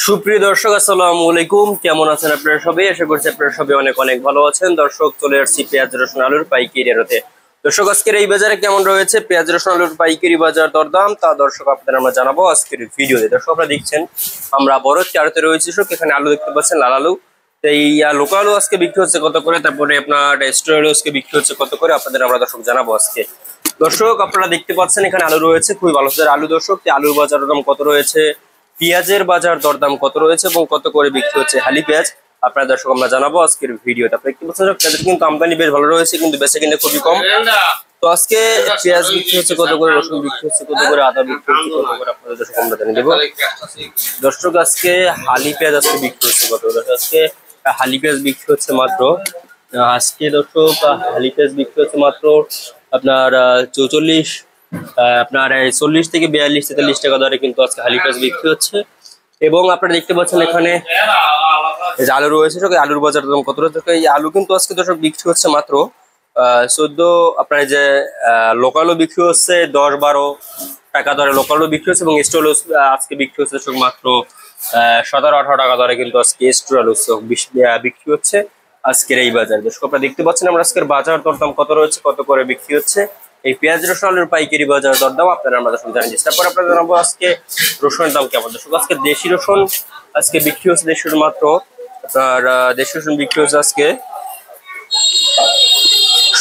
সুপ্রিয় দর্শক আসসালামু আলাইকুম, কেমন আছেন আপনারা সবাই? আশা করছি আপনারা সবাই অনেক অনেক ভালো আছেন। দর্শক, চলে আসছি পেঁয়াজ রসুন আলুর পাইকারি রেটে। দর্শক, আজকের এই বাজারে কেমন রয়েছে পেঁয়াজ রসুন আলুর পাইকারি বাজার দরদাম, তা দর্শক আপনাদের আমরা জানাবো আজকের ভিডিওতে। দর্শক, আপনারা দেখছেন আমরা বড় একটি আড়তে রয়েছি। এখানে আলু দেখতে পাচ্ছেন, লাল আলু। এই লোকাল আলু আজকে বিক্রি হচ্ছে কত করে, তারপরে আপনার স্টোর আলু আজকে বিক্রি হচ্ছে কত করে, আপনাদের আমরা দর্শক জানাবো আজকে। দর্শক, আপনারা দেখতে পাচ্ছেন এখানে আলু রয়েছে, খুবই ভালো আলু। দর্শক, আলুর বাজার দাম কত রয়েছে, পেঁয়াজের বাজার দরদাম কত রয়েছে এবং কত করে বিক্রি হচ্ছে হালি পেঁয়াজ, আপনারা দর্শক আমরা জানাবো আজকের ভিডিওতে। আপনারা দেখতে পাচ্ছেন পেঁয়াজের কিন্তু আমদানি বেশ ভালো রয়েছে, কিন্তু বেচা কিনা খুবই কম। তো আজকে পেঁয়াজ বিক্রি হচ্ছে কত করে, রসুন বিক্রি হচ্ছে কত করে, আদা বিক্রি হচ্ছে কত করে, আপনাদের দর্শক আমরা জানিয়ে দেবো। দর্শক, আজকে হালি পেঁয়াজ আজকে বিক্রি হচ্ছে কত করে। আজকে হালি পেঁয়াজ বিক্রি হচ্ছে মাত্র হালি পেঁয়াজ বিক্রি হচ্ছে মাত্র আপনার 44, আপনার 40 থেকে 42-43 টাকা দরে কিন্তু আজকে হালি পেঁয়াজ বিক্রি হচ্ছে। এবং আপনারা দেখতে পাচ্ছেন এখানে যে আলু রয়েছে, আলুর বাজার দাম কত রয়েছে। এই আলু কিন্তু আজকে দর্শক বিক্রি হচ্ছে মাত্র 14, আপনার যে লোকালও বিক্রি হচ্ছে 10-12 টাকা দরে লোকালও বিক্রি হচ্ছে, এবং স্টোর আজকে বিক্রি হচ্ছে দর্শক মাত্র 17-18 টাকা দরে কিন্তু আজকে স্টোর আলু বিক্রি হচ্ছে আজকের এই বাজার। দর্শক, আপনারা দেখতে পাচ্ছেন আমরা আজকের বাজার দরদাম কত রয়েছে, কত করে বিক্রি হচ্ছে এই পেঁয়াজ রসুন আলুর পাইকারি বাজার দরদাম আপনারা আমরা দর্শক জানিয়ে দিচ্ছি। তারপর আপনারা জানাবো আজকে রসুনের দাম কেমন। দর্শক, আজকে দেশি রসুন আজকে বিক্রি হচ্ছে মাত্র আপনার দেশি রসুন বিক্রি হচ্ছে আজকে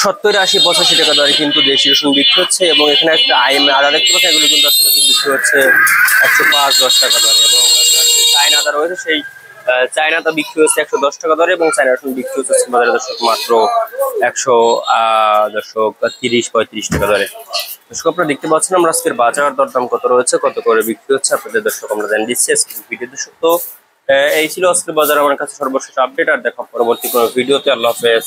70, 80, 85 টাকা দরে কিন্তু দেশি রসুন বিক্রি হচ্ছে। এবং এখানে একটা আদা দেখতে পাচ্ছেন, এগুলো কিন্তু আজকে বিক্রি হচ্ছে 105-10 টাকা দরে। এবং চায়না আদা রয়েছে, সেই চায়না আদা বিক্রি হচ্ছে 110 টাকা দরে, এবং চায়না রসুন বিক্রি হচ্ছে বাজারে দর্শক মাত্র 130-35 টাকা দরে। দর্শক, আপনারা দেখতে পাচ্ছেন আমরা আজকের বাজার দরদাম কত রয়েছে, কত করে বিক্রি হচ্ছে, আপনাদের দর্শক আমরা জানিয়ে দিচ্ছি আজকের ভিডিও। দর্শক, তো এই ছিল আজকের বাজার আমার কাছে সর্বশেষ আপডেট। আর দেখা পরবর্তী কোনো ভিডিওতে। আল্লাহ হাফেজ।